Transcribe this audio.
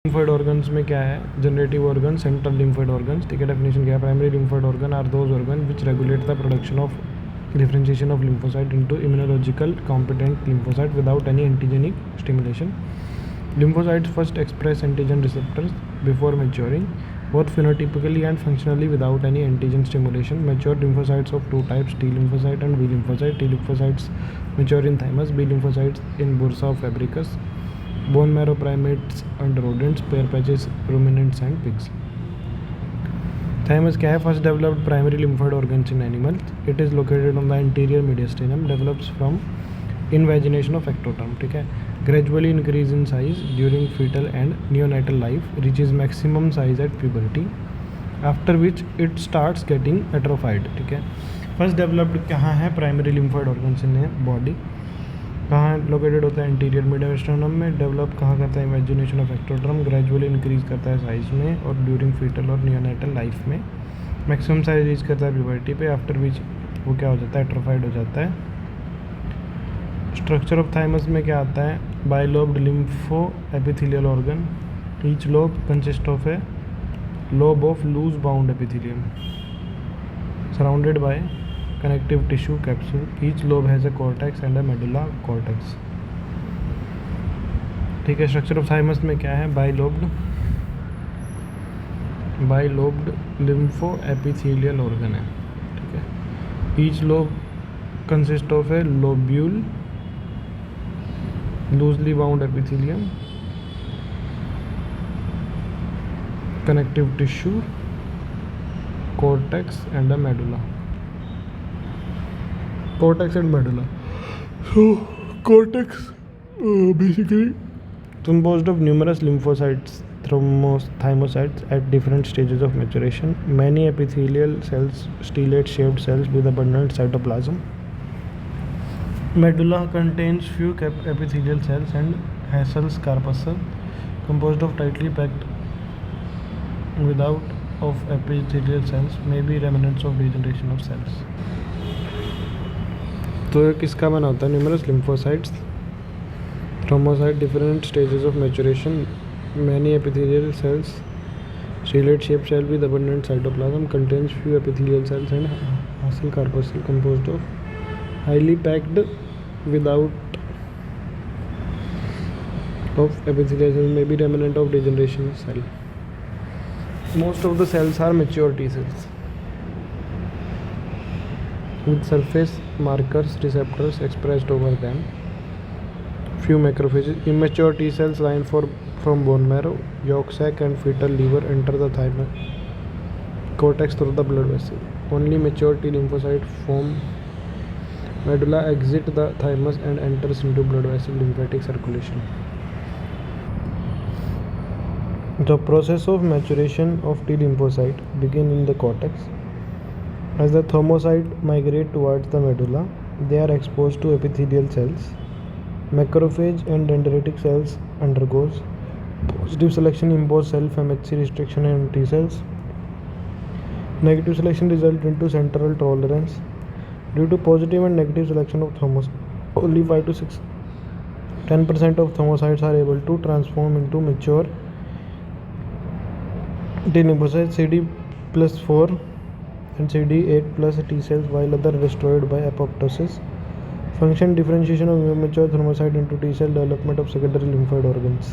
Lymphoid organs में क्या है, generative organ, central lymphoid organs, ठीक है। डेफिनेशन क्या है, primary lymphoid organ are those organ which regulate the production of differentiation of lymphocyte into immunological competent lymphocyte without any antigenic stimulation. Lymphocytes first express antigen receptors before maturing, both phenotypically and functionally without any antigen stimulation. Mature lymphocytes of two types, T lymphocyte and B lymphocyte. T lymphocytes mature in thymus, B lymphocytes in bursa of fabricus. Bone marrow primates and rodents, pear patches, ruminants and pigs. Thymus क्या है, first developed primary lymphoid organs in animals. It is located on the interior mediastinum, develops from invagination of ectoderm, ठीक है. Gradually increase in size during foetal and neonatal life, reaches maximum size at puberty, after which it starts getting atrophied, ठीक है. First developed कहाँ है, primary lymphoid organs in body. कहाँ located होता है, interior mediastinum में. डेवलप कहाँ करता है, इमेजिनेशन ऑफ एक्टोटर्म. ग्रेजुअली इंक्रीज करता है साइज में और ड्यूरिंग फीटल और नियोनेटल लाइफ में. मैक्सिमम साइज रीच करता है प्यूबर्टी पे, आफ्टर विच वो क्या हो जाता है, एट्रोफाइड हो जाता है. स्ट्रक्चर ऑफ थाइमस में क्या आता है, bilobed lympho epithelial organ. Each lobe consist of a lobe of loose bound epithelium surrounded by connective tissue capsule. Each lobe has a cortex and a medulla cortex, ठीक है. Structure of thymus में क्या है, bilobed lympho epithelial organ है, ठीक है. Each lobe consist of A lobule loosely bound epithelium, connective tissue, cortex and a medulla. Cortex and medulla. So cortex basically composed of numerous lymphocytes, thymocytes at different stages of maturation. Many epithelial cells, stellate shaped cells with abundant cytoplasm. Medulla contains few epithelial cells and Hassel's corpuscle composed of tightly packed without of epithelial cells, may be remnants of degeneration of cells. तो ये किसका बना होता है, numerous lymphocytes, thrombocyte, different stages of maturation, many epithelial cells, stellate shape cell with abundant cytoplasm, contains few epithelial cells and Hassall corpuscle composed of highly packed without of epithelial cell, may be remnant of degeneration cell. Most of the cells are mature T cells with surface markers receptors expressed over them. Few macrophages. Immature T cells line from bone marrow, yolk sac and fetal liver enter the thymus cortex through the blood vessel. Only mature T lymphocyte form medulla exit the thymus and enters into blood vessel lymphatic circulation. The process of maturation of T lymphocyte begin in the cortex. As the thymocyte migrate towards the medulla, they are exposed to epithelial cells. Macrophage and dendritic cells undergoes positive selection, impose self-MHC restriction in T cells. Negative selection result into central tolerance. Due to positive and negative selection of thymocytes, only 5 to 10% of thymocytes are able to transform into mature T lymphocytes, CD+4 and CD8 plus T cells, while other destroyed by apoptosis. Function differentiation of immature thymocyte into T cell, development of secondary lymphoid organs.